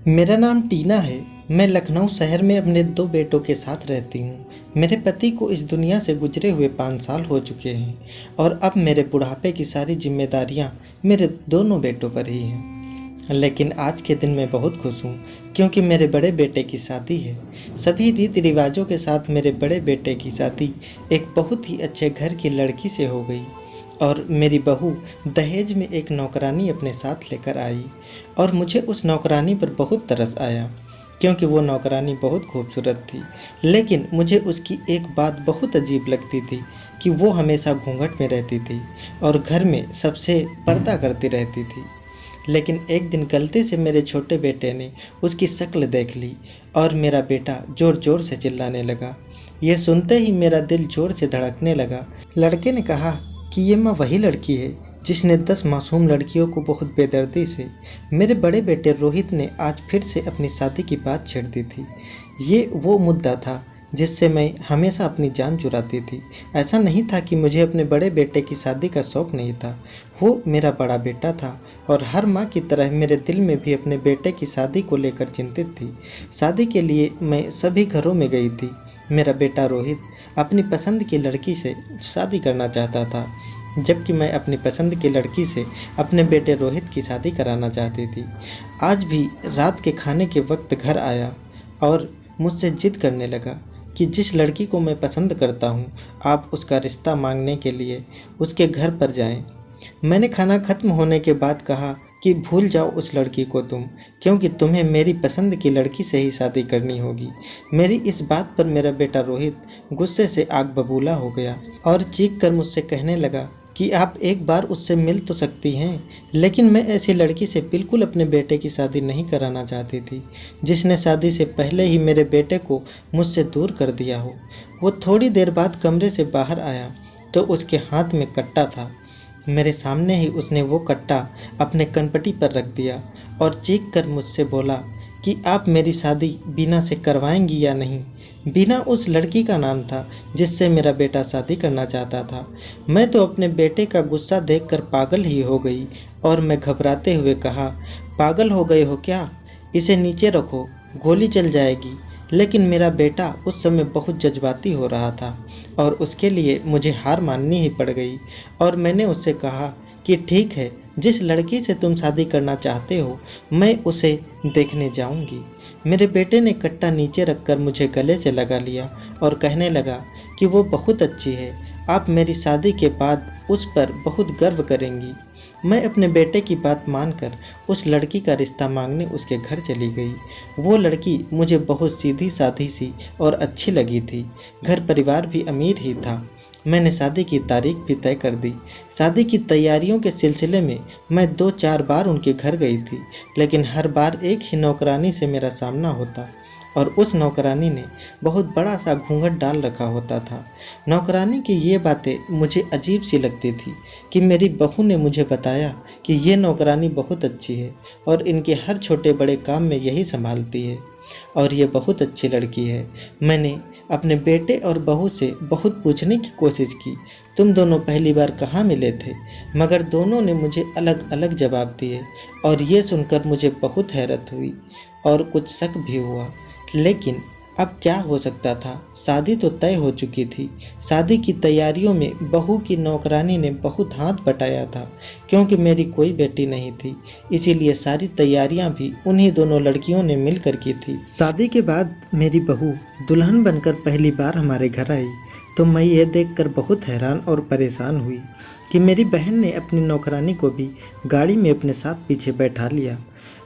मेरा नाम टीना है। मैं लखनऊ शहर में अपने 2 बेटों के साथ रहती हूँ। मेरे पति को इस दुनिया से गुजरे हुए 5 साल हो चुके हैं और अब मेरे बुढ़ापे की सारी जिम्मेदारियाँ मेरे दोनों बेटों पर ही हैं। लेकिन आज के दिन मैं बहुत खुश हूँ क्योंकि मेरे बड़े बेटे की शादी है। सभी रीति रिवाजों के साथ मेरे बड़े बेटे की शादी एक बहुत ही अच्छे घर की लड़की से हो गई और मेरी बहू दहेज में एक नौकरानी अपने साथ लेकर आई और मुझे उस नौकरानी पर बहुत तरस आया क्योंकि वो नौकरानी बहुत खूबसूरत थी। लेकिन मुझे उसकी एक बात बहुत अजीब लगती थी कि वो हमेशा घूंघट में रहती थी और घर में सबसे पर्दा करती रहती थी। लेकिन एक दिन गलती से मेरे छोटे बेटे ने उसकी शक्ल देख ली और मेरा बेटा ज़ोर ज़ोर से चिल्लाने लगा। यह सुनते ही मेरा दिल ज़ोर से धड़कने लगा। लड़के ने कहा कि ये माँ वही लड़की है जिसने 10 मासूम लड़कियों को बहुत बेदर्दी से। मेरे बड़े बेटे रोहित ने आज फिर से अपनी शादी की बात छेड़ दी थी। ये वो मुद्दा था जिससे मैं हमेशा अपनी जान चुराती थी। ऐसा नहीं था कि मुझे अपने बड़े बेटे की शादी का शौक़ नहीं था, वो मेरा बड़ा बेटा था और हर माँ की तरह मेरे दिल में भी अपने बेटे की शादी को लेकर चिंतित थी। शादी के लिए मैं सभी घरों में गई थी। मेरा बेटा रोहित अपनी पसंद की लड़की से शादी करना चाहता था, जबकि मैं अपनी पसंद की लड़की से अपने बेटे रोहित की शादी कराना चाहती थी। आज भी रात के खाने के वक्त घर आया और मुझसे जिद करने लगा कि जिस लड़की को मैं पसंद करता हूँ, आप उसका रिश्ता मांगने के लिए उसके घर पर जाएं। मैंने खाना खत्म होने के बाद कहा कि भूल जाओ उस लड़की को तुम, क्योंकि तुम्हें मेरी पसंद की लड़की से ही शादी करनी होगी। मेरी इस बात पर मेरा बेटा रोहित गुस्से से आग बबूला हो गया और चीख कर मुझसे कहने लगा कि आप एक बार उससे मिल तो सकती हैं, लेकिन मैं ऐसी लड़की से बिल्कुल अपने बेटे की शादी नहीं कराना चाहती थी जिसने शादी से पहले ही मेरे बेटे को मुझसे दूर कर दिया हो। वो थोड़ी देर बाद कमरे से बाहर आया तो उसके हाथ में कट्टा था। मेरे सामने ही उसने वो कट्टा अपने कनपटी पर रख दिया और चीख कर मुझसे बोला कि आप मेरी शादी बीना से करवाएंगी या नहीं। बीना उस लड़की का नाम था जिससे मेरा बेटा शादी करना चाहता था। मैं तो अपने बेटे का गुस्सा देखकर पागल ही हो गई और मैं घबराते हुए कहा, पागल हो गए हो क्या? इसे नीचे रखो, गोली चल जाएगी। लेकिन मेरा बेटा उस समय बहुत जज्बाती हो रहा था और उसके लिए मुझे हार माननी ही पड़ गई और मैंने उससे कहा कि ठीक है, जिस लड़की से तुम शादी करना चाहते हो मैं उसे देखने जाऊंगी। मेरे बेटे ने कट्टा नीचे रखकर मुझे गले से लगा लिया और कहने लगा कि वो बहुत अच्छी है, आप मेरी शादी के बाद उस पर बहुत गर्व करेंगी। मैं अपने बेटे की बात मानकर उस लड़की का रिश्ता मांगने उसके घर चली गई। वो लड़की मुझे बहुत सीधी साधी सी और अच्छी लगी थी। घर परिवार भी अमीर ही था। मैंने शादी की तारीख भी तय कर दी। शादी की तैयारियों के सिलसिले में मैं 2-4 बार उनके घर गई थी, लेकिन हर बार एक ही नौकरानी से मेरा सामना होता और उस नौकरानी ने बहुत बड़ा सा घूंघट डाल रखा होता था। नौकरानी की ये बातें मुझे अजीब सी लगती थी कि मेरी बहू ने मुझे बताया कि ये नौकरानी बहुत अच्छी है और इनके हर छोटे बड़े काम में यही संभालती है और ये बहुत अच्छी लड़की है। मैंने अपने बेटे और बहू से बहुत पूछने की कोशिश की, तुम दोनों पहली बार कहाँ मिले थे? मगर दोनों ने मुझे अलग अलग जवाब दिए और ये सुनकर मुझे बहुत हैरत हुई और कुछ शक भी हुआ। लेकिन अब क्या हो सकता था? शादी तो तय हो चुकी थी। शादी की तैयारियों में बहू की नौकरानी ने बहुत हाथ बटाया था क्योंकि मेरी कोई बेटी नहीं थी, इसीलिए सारी तैयारियां भी उन्हीं दोनों लड़कियों ने मिलकर की थी। शादी के बाद मेरी बहू दुल्हन बनकर पहली बार हमारे घर आई तो मैं ये देखकर बहुत हैरान और परेशान हुई कि मेरी बहन ने अपनी नौकरानी को भी गाड़ी में अपने साथ पीछे बैठा लिया।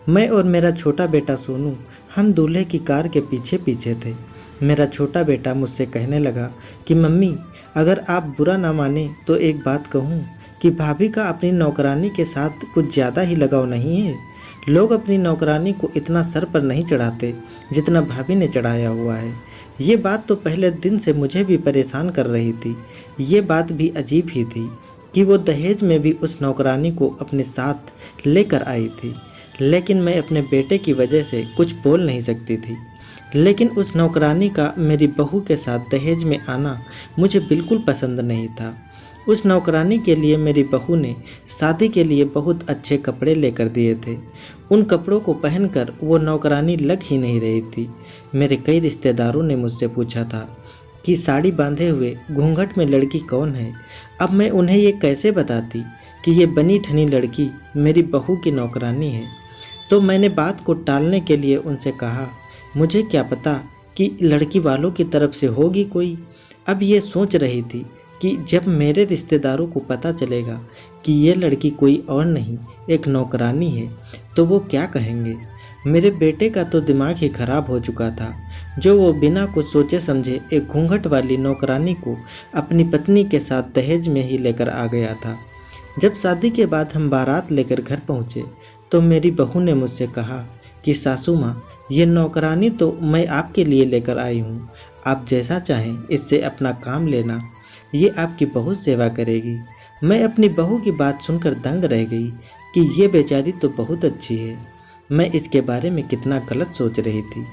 मैं और मेरा छोटा बेटा सोनू हम दूल्हे की कार के पीछे पीछे थे। मेरा छोटा बेटा मुझसे कहने लगा कि मम्मी, अगर आप बुरा ना माने तो एक बात कहूँ कि भाभी का अपनी नौकरानी के साथ कुछ ज़्यादा ही लगाव नहीं है। लोग अपनी नौकरानी को इतना सर पर नहीं चढ़ाते जितना भाभी ने चढ़ाया हुआ है। ये बात तो पहले दिन से मुझे भी परेशान कर रही थी। ये बात भी अजीब ही थी कि वो दहेज में भी उस नौकरानी को अपने साथ लेकर आई थी, लेकिन मैं अपने बेटे की वजह से कुछ बोल नहीं सकती थी। लेकिन उस नौकरानी का मेरी बहू के साथ दहेज में आना मुझे बिल्कुल पसंद नहीं था। उस नौकरानी के लिए मेरी बहू ने शादी के लिए बहुत अच्छे कपड़े लेकर दिए थे। उन कपड़ों को पहनकर वो नौकरानी लग ही नहीं रही थी। मेरे कई रिश्तेदारों ने मुझसे पूछा था कि साड़ी बांधे हुए घूंघट में लड़की कौन है। अब मैं उन्हें ये कैसे बताती कि ये बनी ठनी लड़की मेरी बहू की नौकरानी है। तो मैंने बात को टालने के लिए उनसे कहा, मुझे क्या पता कि लड़की वालों की तरफ से होगी कोई। अब ये सोच रही थी कि जब मेरे रिश्तेदारों को पता चलेगा कि ये लड़की कोई और नहीं एक नौकरानी है तो वो क्या कहेंगे। मेरे बेटे का तो दिमाग ही खराब हो चुका था, जो वो बिना कुछ सोचे समझे एक घूंघट वाली नौकरानी को अपनी पत्नी के साथ दहेज में ही लेकर आ गया था। जब शादी के बाद हम बारात लेकर घर पहुँचे तो मेरी बहू ने मुझसे कहा कि सासू माँ, ये नौकरानी तो मैं आपके लिए लेकर आई हूँ, आप जैसा चाहें इससे अपना काम लेना, ये आपकी बहुत सेवा करेगी। मैं अपनी बहू की बात सुनकर दंग रह गई कि ये बेचारी तो बहुत अच्छी है। मैं इसके बारे में कितना गलत सोच रही थी।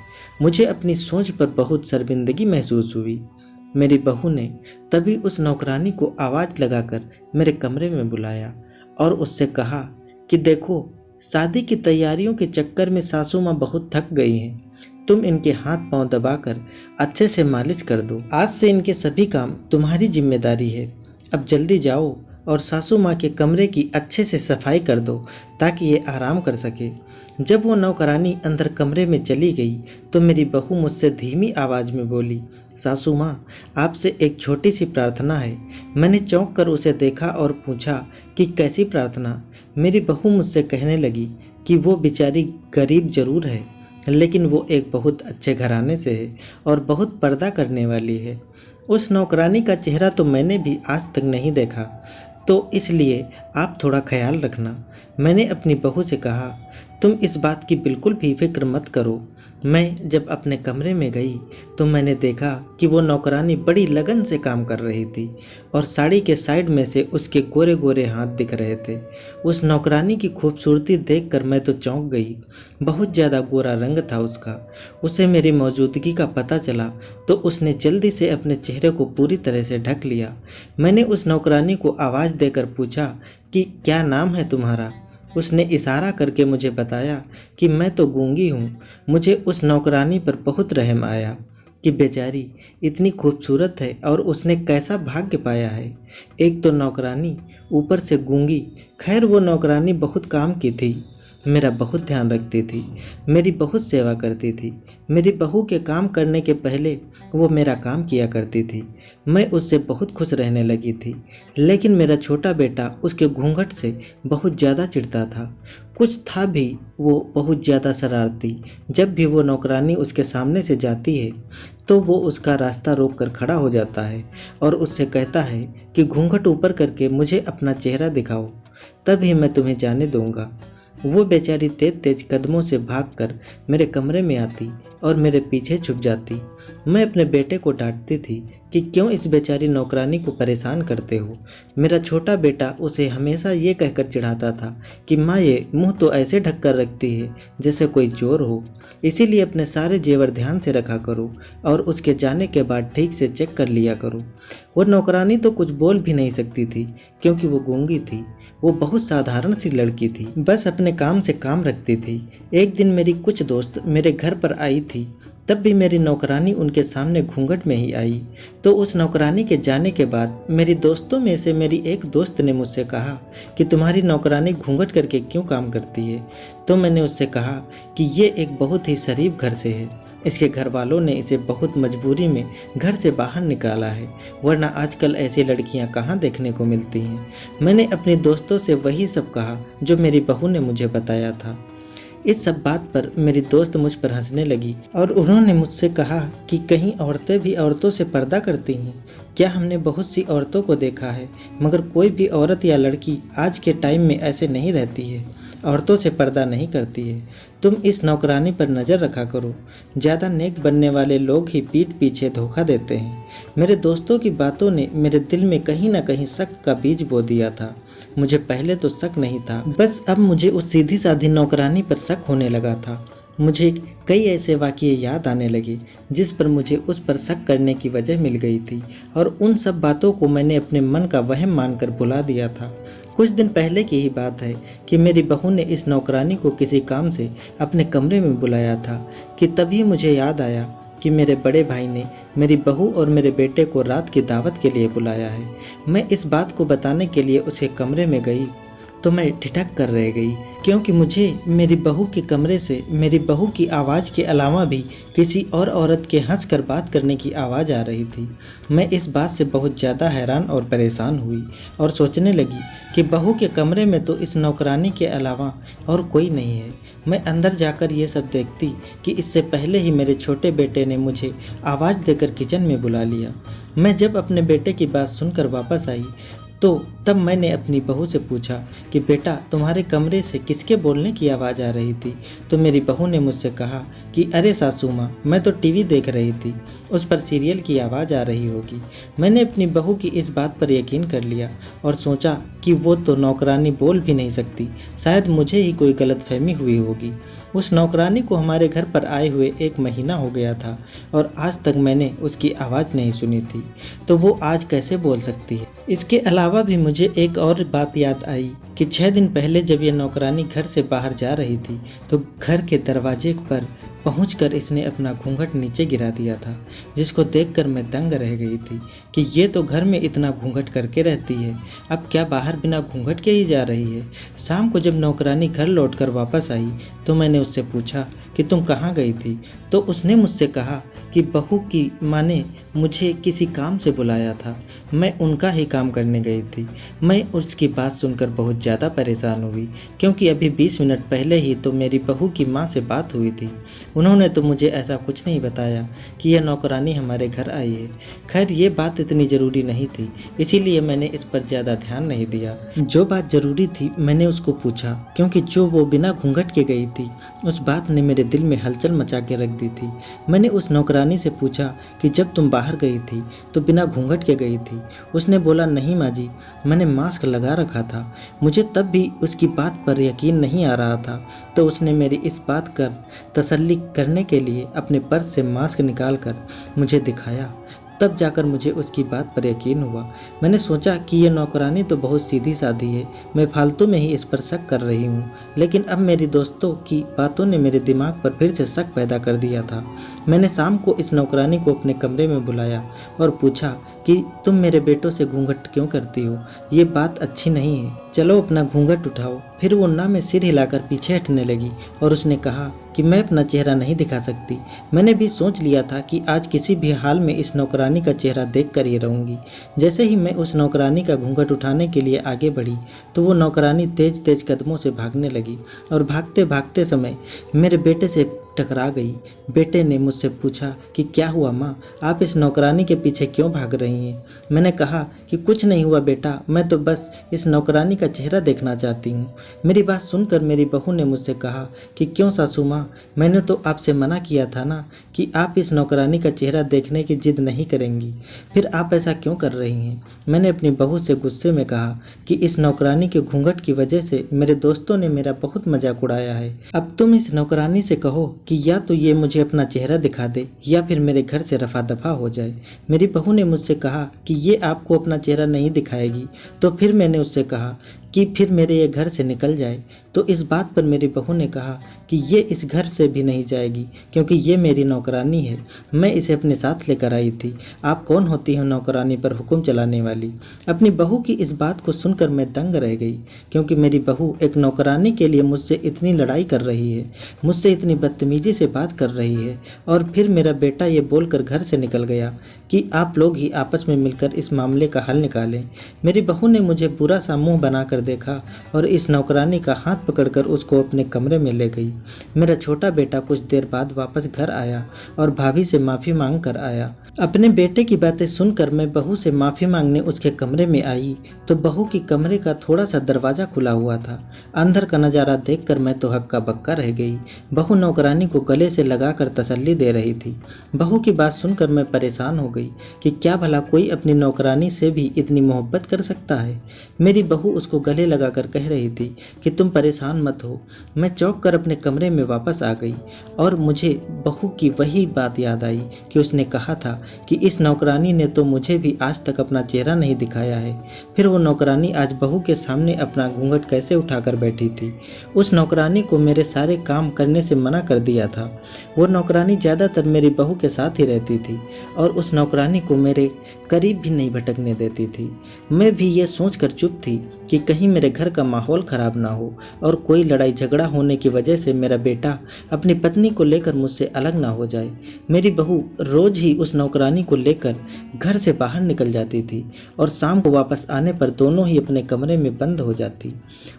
मुझे अपनी सोच पर बहुत शर्मिंदगी महसूस हुई। मेरी बहू ने तभी उस नौकरानी को आवाज़ लगाकर मेरे कमरे में बुलाया और उससे कहा कि देखो, शादी की तैयारियों के चक्कर में सासू माँ बहुत थक गई हैं। तुम इनके हाथ पांव दबाकर अच्छे से मालिश कर दो। आज से इनके सभी काम तुम्हारी जिम्मेदारी है। अब जल्दी जाओ और सासू माँ के कमरे की अच्छे से सफाई कर दो ताकि ये आराम कर सके। जब वो नौकरानी अंदर कमरे में चली गई तो मेरी बहू मुझसे धीमी आवाज़ में बोली, सासू माँ, आपसे एक छोटी सी प्रार्थना है। मैंने चौंक कर उसे देखा और पूछा कि कैसी प्रार्थना। मेरी बहू मुझसे कहने लगी कि वो बेचारी गरीब जरूर है, लेकिन वो एक बहुत अच्छे घराने से है और बहुत पर्दा करने वाली है। उस नौकरानी का चेहरा तो मैंने भी आज तक नहीं देखा, तो इसलिए आप थोड़ा ख्याल रखना। मैंने अपनी बहू से कहा, तुम इस बात की बिल्कुल भी फिक्र मत करो। मैं जब अपने कमरे में गई तो मैंने देखा कि वो नौकरानी बड़ी लगन से काम कर रही थी और साड़ी के साइड में से उसके गोरे गोरे हाथ दिख रहे थे। उस नौकरानी की खूबसूरती देखकर मैं तो चौंक गई। बहुत ज़्यादा गोरा रंग था उसका। उसे मेरी मौजूदगी का पता चला तो उसने जल्दी से अपने चेहरे को पूरी तरह से ढक लिया। मैंने उस नौकरानी को आवाज़ देकर पूछा कि क्या नाम है तुम्हारा। उसने इशारा करके मुझे बताया कि मैं तो गूंगी हूँ। मुझे उस नौकरानी पर बहुत रहम आया कि बेचारी इतनी खूबसूरत है और उसने कैसा भाग्य पाया है। एक तो नौकरानी, ऊपर से गूंगी। खैर वो नौकरानी बहुत काम की थी, मेरा बहुत ध्यान रखती थी, मेरी बहुत सेवा करती थी। मेरी बहू के काम करने के पहले वो मेरा काम किया करती थी। मैं उससे बहुत खुश रहने लगी थी। लेकिन मेरा छोटा बेटा उसके घूंघट से बहुत ज़्यादा चिढ़ता था। कुछ था भी, वो बहुत ज़्यादा शरारती। जब भी वो नौकरानी उसके सामने से जाती है तो वो उसका रास्ता रोक कर खड़ा हो जाता है और उससे कहता है कि घूंघट ऊपर करके मुझे अपना चेहरा दिखाओ, तभी मैं तुम्हें जाने दूंगा। वो बेचारी तेज तेज कदमों से भागकर मेरे कमरे में आती और मेरे पीछे छुप जाती। मैं अपने बेटे को डांटती थी कि क्यों इस बेचारी नौकरानी को परेशान करते हो। मेरा छोटा बेटा उसे हमेशा ये कहकर चिढ़ाता था कि माँ, ये मुंह तो ऐसे ढक कर रखती है जैसे कोई चोर हो, इसीलिए अपने सारे जेवर ध्यान से रखा करो और उसके जाने के बाद ठीक से चेक कर लिया करो। वो नौकरानी तो कुछ बोल भी नहीं सकती थी क्योंकि वो गूंगी थी। वो बहुत साधारण सी लड़की थी, बस अपने काम से काम रखती थी। एक दिन मेरी कुछ दोस्त मेरे घर पर आई थी, तब भी मेरी नौकरानी उनके सामने घूंघट में ही आई। तो उस नौकरानी के जाने के बाद मेरी दोस्तों में से मेरी एक दोस्त ने मुझसे कहा कि तुम्हारी नौकरानी घूंघट करके क्यों काम करती है। तो मैंने उससे कहा कि ये एक बहुत ही शरीफ घर से है, इसके घर वालों ने इसे बहुत मजबूरी में घर से बाहर निकाला है, वरना आजकल ऐसी लड़कियां कहाँ देखने को मिलती हैं। मैंने अपने दोस्तों से वही सब कहा जो मेरी बहू ने मुझे बताया था। इस सब बात पर मेरी दोस्त मुझ पर हंसने लगी और उन्होंने मुझसे कहा कि कहीं औरतें भी औरतों से पर्दा करती हैं क्या। हमने बहुत सी औरतों को देखा है, मगर कोई भी औरत या लड़की आज के टाइम में ऐसे नहीं रहती है, औरतों से पर्दा नहीं करती है। तुम इस नौकरानी पर नज़र रखा करो, ज़्यादा नेक बनने वाले लोग ही पीठ पीछे धोखा देते हैं। मेरे दोस्तों की बातों ने मेरे दिल में कहीं ना कहीं शक का बीज बो दिया था। मुझे पहले तो शक नहीं था, बस अब मुझे उस सीधी साधी नौकरानी पर शक होने लगा था। मुझे कई ऐसे वाक़ये याद आने लगे जिस पर मुझे उस पर शक करने की वजह मिल गई थी, और उन सब बातों को मैंने अपने मन का वहम मानकर भुला दिया था। कुछ दिन पहले की ही बात है कि मेरी बहू ने इस नौकरानी को किसी काम से अपने कमरे में बुलाया था कि तभी मुझे याद आया कि मेरे बड़े भाई ने मेरी बहू और मेरे बेटे को रात की दावत के लिए बुलाया है। मैं इस बात को बताने के लिए उसके कमरे में गई तो मैं ठिठक कर रह गई, क्योंकि मुझे मेरी बहू के कमरे से मेरी बहू की आवाज़ के अलावा भी किसी और औरत के हंस कर बात करने की आवाज़ आ रही थी। मैं इस बात से बहुत ज़्यादा हैरान और परेशान हुई और सोचने लगी कि बहू के कमरे में तो इस नौकरानी के अलावा और कोई नहीं है। मैं अंदर जाकर ये सब देखती कि इससे पहले ही मेरे छोटे बेटे ने मुझे आवाज़ देकर किचन में बुला लिया। मैं जब अपने बेटे की बात सुनकर वापस आई तो तब मैंने अपनी बहू से पूछा कि बेटा, तुम्हारे कमरे से किसके बोलने की आवाज़ आ रही थी? तो मेरी बहू ने मुझसे कहा कि अरे सासू माँ, मैं तो टीवी देख रही थी, उस पर सीरियल की आवाज़ आ रही होगी। मैंने अपनी बहू की इस बात पर यकीन कर लिया और सोचा कि वो तो नौकरानी बोल भी नहीं सकती, शायद मुझे ही कोई गलतफहमी हुई होगी। उस नौकरानी को हमारे घर पर आए हुए 1 महीना हो गया था और आज तक मैंने उसकी आवाज़ नहीं सुनी थी, तो वो आज कैसे बोल सकती है? इसके अलावा भी मुझे एक और बात याद आई कि 6 दिन पहले जब ये नौकरानी घर से बाहर जा रही थी तो घर के दरवाजे पर पहुंचकर इसने अपना घूंघट नीचे गिरा दिया था, जिसको देखकर मैं दंग रह गई थी कि ये तो घर में इतना घूंघट करके रहती है, अब क्या बाहर बिना घूंघट के ही जा रही है? शाम को जब नौकरानी घर लौटकर वापस आई तो मैंने उससे पूछा कि तुम कहाँ गई थी? तो उसने मुझसे कहा कि बहू की माँ ने मुझे किसी काम से बुलाया था, मैं उनका ही काम करने गई थी। मैं उसकी बात सुनकर बहुत ज़्यादा परेशान हुई, क्योंकि अभी 20 मिनट पहले ही तो मेरी बहू की माँ से बात हुई थी। उन्होंने तो मुझे ऐसा कुछ नहीं बताया कि यह नौकरानी हमारे घर आई है। खैर, ये बात इतनी ज़रूरी नहीं थी, इसीलिए मैंने इस पर ज़्यादा ध्यान नहीं दिया। जो बात ज़रूरी थी मैंने उसको पूछा, क्योंकि जो वो बिना घूंघट के गई थी उस बात ने मेरे दिल में हलचल मचा के रख दी थी। मैंने उस नौकरानी से पूछा कि जब तुम बाहर गई थी तो बिना घूंघट के गई थी? उसने बोला, नहीं माँ जी, मैंने मास्क लगा रखा था। मुझे तब भी उसकी बात पर यकीन नहीं आ रहा था, तो उसने मेरी इस बात कर तसल्ली करने के लिए अपने पर्स से मास्क निकाल कर मुझे दिखाया। तब जाकर मुझे उसकी बात पर यकीन हुआ। मैंने सोचा कि ये नौकरानी तो बहुत सीधी सादी है, मैं फालतू में ही इस पर शक कर रही हूँ, लेकिन अब मेरी दोस्तों की बातों ने मेरे दिमाग पर फिर से शक पैदा कर दिया था। मैंने शाम को इस नौकरानी को अपने कमरे में बुलाया और पूछा कि तुम मेरे बेटों से घूंघट क्यों करती हो? ये बात अच्छी नहीं है, चलो अपना घूंघट उठाओ। फिर वो ना में सिर हिलाकर पीछे हटने लगी और उसने कहा कि मैं अपना चेहरा नहीं दिखा सकती। मैंने भी सोच लिया था कि आज किसी भी हाल में इस नौकरानी का चेहरा देख कर ही रहूँगी। जैसे ही मैं उस नौकरानी का घूंघट उठाने के लिए आगे बढ़ी तो वो नौकरानी तेज तेज कदमों से भागने लगी और भागते भागते समय मेरे बेटे से टकरा गई। बेटे ने मुझसे पूछा कि क्या हुआ माँ, आप इस नौकरानी के पीछे क्यों भाग रही हैं? मैंने कहा कि कुछ नहीं हुआ बेटा, मैं तो बस इस नौकरानी का चेहरा देखना चाहती हूँ। मेरी बात सुनकर मेरी बहू ने मुझसे कहा कि क्यों सासू माँ, मैंने तो आपसे मना किया था ना कि आप इस नौकरानी का चेहरा देखने की जिद नहीं करेंगी, फिर आप ऐसा क्यों कर रही हैं? मैंने अपनी बहू से गुस्से में कहा कि इस नौकरानी के घूंघट की वजह से मेरे दोस्तों ने मेरा बहुत मजाक उड़ाया है। अब तुम इस नौकरानी से कहो कि या तो ये मुझे अपना चेहरा दिखा दे या फिर मेरे घर से रफा दफा हो जाए। मेरी बहू ने मुझसे कहा कि ये आपको अपना चेहरा नहीं दिखाएगी, तो फिर मैंने उससे कहा कि फिर मेरे ये घर से निकल जाए। तो इस बात पर मेरी बहू ने कहा कि ये इस घर से भी नहीं जाएगी, क्योंकि ये मेरी नौकरानी है, मैं इसे अपने साथ लेकर आई थी। आप कौन होती हो नौकरानी पर हुक्म चलाने वाली? अपनी बहू की इस बात को सुनकर मैं दंग रह गई, क्योंकि मेरी बहू एक नौकरानी के लिए मुझसे इतनी लड़ाई कर रही है, मुझसे इतनी बदतमीजी से बात कर रही है, और फिर मेरा बेटा ये बोलकर घर से निकल गया कि आप लोग ही आपस में मिलकर इस मामले का हल निकालें। मेरी बहू ने मुझे बुरा सा मुँह बनाकर देखा और इस नौकरानी का हाथ पकड़कर उसको अपने कमरे में ले गई। मेरा छोटा बेटा कुछ देर बाद वापस घर आया और भाभी से माफ़ी मांग कर आया। अपने बेटे की बातें सुनकर मैं बहू से माफ़ी मांगने उसके कमरे में आई तो बहू की कमरे का थोड़ा सा दरवाज़ा खुला हुआ था। अंदर का नज़ारा देखकर मैं तो हक्का बक्का रह गई। बहू नौकरानी को गले से लगाकर तसल्ली दे रही थी। बहू की बात सुनकर मैं परेशान हो गई कि क्या भला कोई अपनी नौकरानी से भी इतनी मोहब्बत कर सकता है। मेरी बहू उसको गले लगाकर कह रही थी कि तुम परेशान मत हो। मैं चौंक कर अपने कमरे में वापस आ गई और मुझे बहू की वही बात याद आई कि उसने कहा था कि इस नौकरानी ने तो मुझे भी आज तक अपना चेहरा नहीं दिखाया है। फिर वो नौकरानी आज बहू के सामने अपना घूंघट कैसे उठाकर बैठी थी। उस नौकरानी को मेरे सारे काम करने से मना कर दिया था। वो नौकरानी ज़्यादातर मेरी बहू के साथ ही रहती थी और उस नौकरानी को मेरे करीब भी नहीं भटकने देती थी। मैं भी ये सोचकर चुप थी कि कहीं मेरे घर का माहौल ख़राब ना हो और कोई लड़ाई झगड़ा होने की वजह से मेरा बेटा अपनी पत्नी को लेकर मुझसे अलग ना हो जाए। मेरी बहू रोज़ ही उस नौकरानी को लेकर घर से बाहर निकल जाती थी और शाम को वापस आने पर दोनों ही अपने कमरे में बंद हो जाती।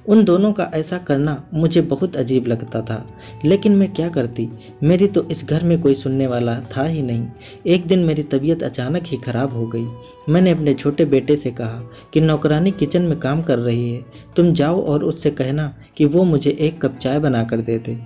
उन दोनों का ऐसा करना मुझे बहुत अजीब लगता था, लेकिन मैं क्या करती। मेरी तो इस घर में कोई सुनने वाला था ही नहीं। एक दिन मेरी तबीयत अचानक ही खराब हो गई। मैंने अपने छोटे बेटे से कहा कि नौकरानी किचन में काम कर रही है, तुम जाओ और उससे कहना कि वो मुझे एक कप चाय बना कर दे दे।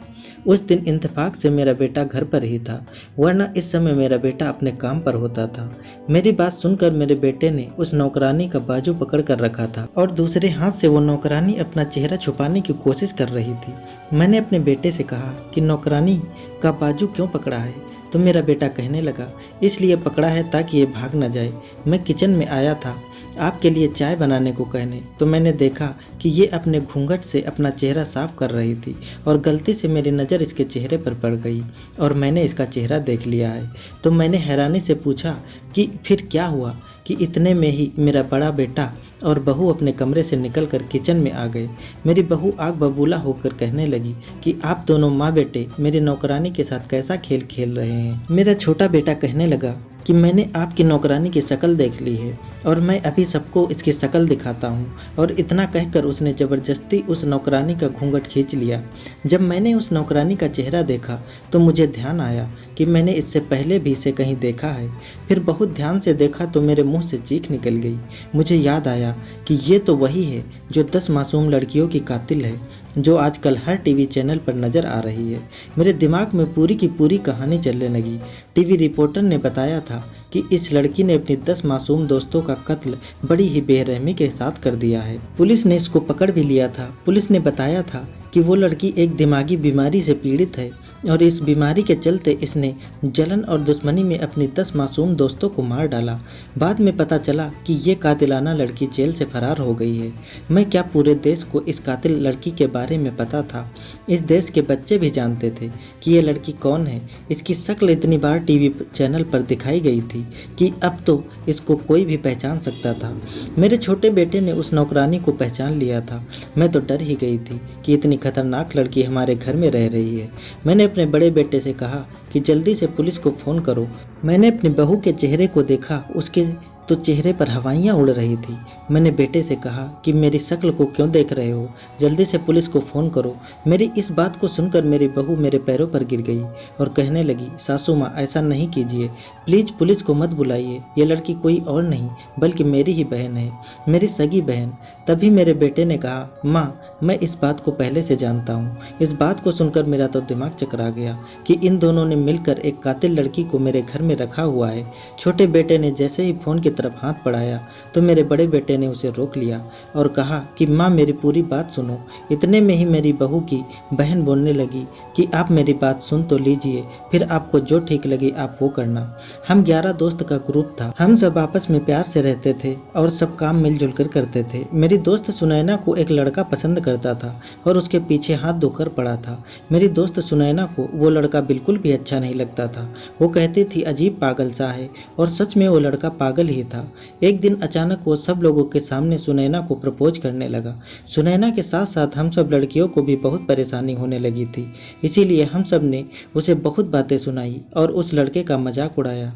उस दिन इत्तेफाक से मेरा बेटा घर पर ही था, वरना इस समय मेरा बेटा अपने काम पर होता था। मेरी बात सुनकर मेरे बेटे ने उस नौकरानी का बाजू पकड़ कर रखा था और दूसरे हाथ से वो नौकरानी अपना चेहरा छुपाने की कोशिश कर रही थी। मैंने अपने बेटे से कहा कि नौकरानी का बाजू क्यों पकड़ा है, तो मेरा बेटा कहने लगा, इसलिए पकड़ा है ताकि ये भाग न जाए। मैं किचन में आया था आपके लिए चाय बनाने को कहने, तो मैंने देखा कि ये अपने घूंघट से अपना चेहरा साफ कर रही थी और गलती से मेरी नज़र इसके चेहरे पर पड़ गई और मैंने इसका चेहरा देख लिया है। तो मैंने हैरानी से पूछा कि फिर क्या हुआ, कि इतने में ही मेरा बड़ा बेटा और बहू अपने कमरे से निकलकर किचन में आ गए। मेरी बहू आग बबूला होकर कहने लगी कि आप दोनों माँ बेटे मेरी नौकरानी के साथ कैसा खेल खेल रहे हैं। मेरा छोटा बेटा कहने लगा कि मैंने आपकी नौकरानी की शक्ल देख ली है और मैं अभी सबको इसकी शक्ल दिखाता हूँ। और इतना कहकर उसने ज़बरदस्ती उस नौकरानी का घूंघट खींच लिया। जब मैंने उस नौकरानी का चेहरा देखा तो मुझे ध्यान आया कि मैंने इससे पहले भी इसे कहीं देखा है। फिर बहुत ध्यान से देखा तो मेरे मुंह से चीख निकल गई। मुझे याद आया कि ये तो वही है जो 10 मासूम लड़कियों की कातिल है, जो आजकल हर टीवी चैनल पर नज़र आ रही है। मेरे दिमाग में पूरी की पूरी कहानी चलने लगी। टीवी रिपोर्टर ने बताया था कि इस लड़की ने अपनी 10 मासूम दोस्तों का कत्ल बड़ी ही बेरहमी के साथ कर दिया है। पुलिस ने इसको पकड़ भी लिया था। पुलिस ने बताया था कि वो लड़की एक दिमागी बीमारी से पीड़ित है और इस बीमारी के चलते इसने जलन और दुश्मनी में अपनी 10 मासूम दोस्तों को मार डाला। बाद में पता चला कि ये कातिलाना लड़की जेल से फरार हो गई है। मैं क्या, पूरे देश को इस कातिल लड़की के बारे में पता था। इस देश के बच्चे भी जानते थे कि ये लड़की कौन है। इसकी शक्ल इतनी बार टीवी चैनल पर दिखाई गई थी कि अब तो इसको कोई भी पहचान सकता था। मेरे छोटे बेटे ने उस नौकरानी को पहचान लिया था। मैं तो डर ही गई थी कि इतनी खतरनाक लड़की हमारे घर में रह रही है। मैंने अपने बड़े बेटे से कहा कि जल्दी से पुलिस को फ़ोन करो। मैंने अपनी बहू के चेहरे को देखा, उसके तो चेहरे पर हवाइयाँ उड़ रही थी। मैंने बेटे से कहा कि मेरी शक्ल को क्यों देख रहे हो, जल्दी से पुलिस को फ़ोन करो। मेरी इस बात को सुनकर मेरी बहू मेरे पैरों पर गिर गई और कहने लगी, सासू माँ ऐसा नहीं कीजिए, प्लीज़ पुलिस को मत बुलाइए। ये लड़की कोई और नहीं बल्कि मेरी ही बहन है, मेरी सगी बहन। तभी मेरे बेटे ने कहा, माँ मैं इस बात को पहले से जानता हूँ। इस बात को सुनकर मेरा तो दिमाग चकरा गया कि इन दोनों ने मिलकर एक कातिल लड़की को मेरे घर में रखा हुआ है। छोटे बेटे ने जैसे ही फ़ोन की तरफ हाथ बढ़ाया तो मेरे बड़े बेटे ने उसे रोक लिया और कहा कि माँ मेरी पूरी बात सुनो। इतने में ही मेरी बहू की बहन बोलने लगी कि आप मेरी बात सुन तो लीजिए, फिर आपको जो ठीक लगे आप वो करना। हम 11 दोस्त का ग्रुप था। हम सब आपस में प्यार से रहते थे और सब काम मिलजुल कर करते थे। मेरी दोस्त सुनैना को एक लड़का पसंद करता था और उसके पीछे हाथ धोकर पड़ा था। मेरी दोस्त सुनैना को वो लड़का बिल्कुल भी अच्छा नहीं लगता था। वो कहती थी अजीब पागल सा है, और सच में वो लड़का पागल ही था। एक दिन अचानक वो सब लोगों के सामने सुनैना को प्रपोज करने लगा। सुनैना के साथ साथ हम सब लड़कियों को भी बहुत परेशानी होने लगी थी, इसीलिए हम सब ने उसे बहुत बातें सुनाई और उस लड़के का मजाक उड़ाया।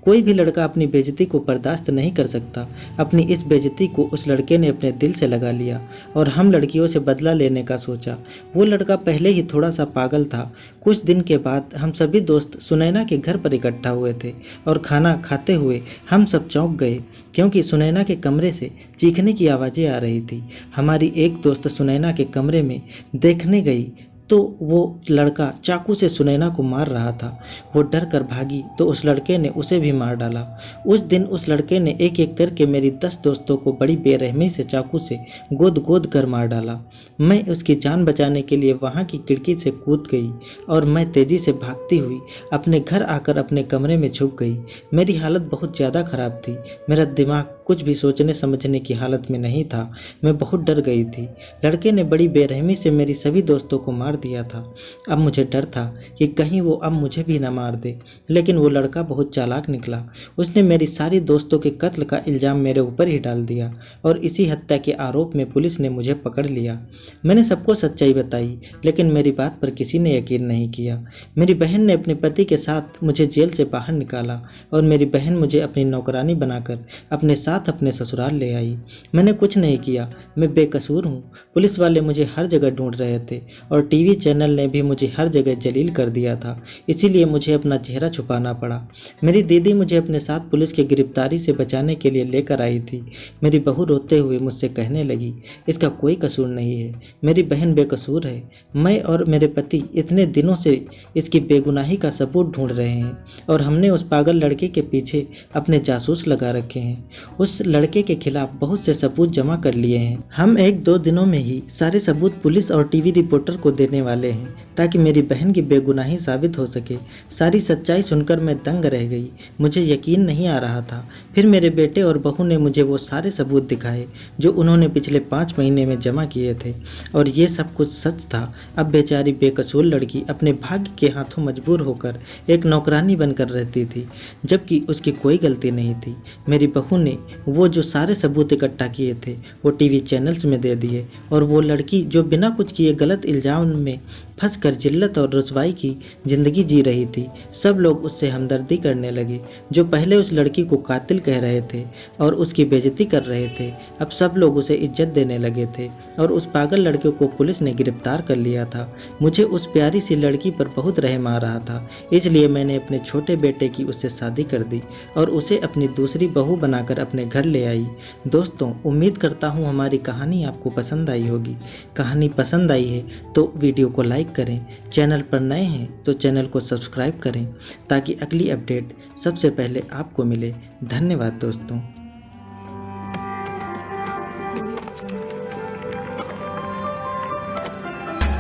कोई भी लड़का अपनी बेइज्जती को बर्दाश्त नहीं कर सकता। अपनी इस बेइज्जती को उस लड़के ने अपने दिल से लगा लिया और हम लड़कियों से बदला लेने का सोचा। वो लड़का पहले ही थोड़ा सा पागल था। कुछ दिन के बाद हम सभी दोस्त सुनैना के घर पर इकट्ठा हुए थे और खाना खाते हुए हम सब चौंक गए, क्योंकि सुनैना के कमरे से चीखने की आवाज़ें आ रही थी। हमारी एक दोस्त सुनैना के कमरे में देखने गई तो वो लड़का चाकू से सुनैना को मार रहा था। वो डर कर भागी तो उस लड़के ने उसे भी मार डाला। उस दिन उस लड़के ने एक एक करके मेरी 10 दोस्तों को बड़ी बेरहमी से चाकू से गोद गोद कर मार डाला। मैं उसकी जान बचाने के लिए वहाँ की खिड़की से कूद गई और मैं तेज़ी से भागती हुई अपने घर आकर अपने कमरे में छुप गई। मेरी हालत बहुत ज़्यादा ख़राब थी। मेरा दिमाग कुछ भी सोचने समझने की हालत में नहीं था। मैं बहुत डर गई थी। लड़के ने बड़ी बेरहमी से मेरी सभी दोस्तों को मार दिया था। अब मुझे डर था कि कहीं वो अब मुझे भी न मार दे, लेकिन वो लड़का बहुत चालाक निकला। उसने मेरी सारी दोस्तों के कत्ल का इल्ज़ाम मेरे ऊपर ही डाल दिया और इसी हत्या के आरोप में पुलिस ने मुझे पकड़ लिया। मैंने सबको सच्चाई बताई, लेकिन मेरी बात पर किसी ने यकीन नहीं किया। मेरी बहन ने अपने पति के साथ मुझे जेल से बाहर निकाला और मेरी बहन मुझे अपनी नौकरानी बनाकर अपने साथ अपने ससुराल ले आई। मैंने कुछ नहीं किया, मैं बेकसूर हूँ। पुलिस वाले मुझे हर जगह ढूंढ रहे थे और टीवी चैनल ने भी मुझे हर जगह जलील कर दिया था, इसीलिए मुझे अपना चेहरा छुपाना पड़ा। मेरी दीदी मुझे अपने साथ पुलिस की गिरफ्तारी से बचाने के लिए लेकर आई थी। मेरी बहू रोते हुए मुझसे कहने लगी, इसका कोई कसूर नहीं है, मेरी बहन बेकसूर है। मैं और मेरे पति इतने दिनों से इसकी बेगुनाही का सबूत ढूंढ रहे हैं और हमने उस पागल लड़के के पीछे अपने जासूस लगा रखे हैं। उस लड़के के खिलाफ बहुत से सबूत जमा कर लिए हैं। हम 1-2 दिनों में ही सारे सबूत पुलिस और टीवी रिपोर्टर को देने वाले हैं, ताकि मेरी बहन की बेगुनाही साबित हो सके। सारी सच्चाई सुनकर मैं दंग रह गई। मुझे यकीन नहीं आ रहा था। फिर मेरे बेटे और बहू ने मुझे वो सारे सबूत दिखाए जो उन्होंने पिछले 5 महीने में जमा किए थे, और ये सब कुछ सच था। अब बेचारी बेकसूर लड़की अपने भाग्य के हाथों मजबूर होकर एक नौकरानी बनकर रहती थी, जबकि उसकी कोई गलती नहीं थी। मेरी बहू ने वो जो सारे सबूत इकट्ठा किए थे वो टीवी चैनल्स में दे दिए, और वो लड़की जो बिना कुछ किए गलत इल्ज़ाम में फंसकर जिल्लत और रुसवाई की ज़िंदगी जी रही थी, सब लोग उससे हमदर्दी करने लगे। जो पहले उस लड़की को कातिल कह रहे थे और उसकी बेइज्जती कर रहे थे, अब सब लोग उसे इज्जत देने लगे थे, और उस पागल लड़के को पुलिस ने गिरफ्तार कर लिया था। मुझे उस प्यारी सी लड़की पर बहुत रहम आ रहा था, इसलिए मैंने अपने छोटे बेटे की उससे शादी कर दी और उसे अपनी दूसरी बहू बनाकर अपने घर ले आई। दोस्तों, उम्मीद करता हूँ हमारी कहानी आपको पसंद आई होगी। कहानी पसंद आई है तो वीडियो को लाइक करें, चैनल पर नए हैं तो चैनल को सब्सक्राइब करें, ताकि अगली अपडेट सबसे पहले आपको मिले। धन्यवाद दोस्तों।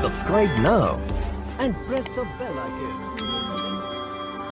Subscribe now and press the bell icon.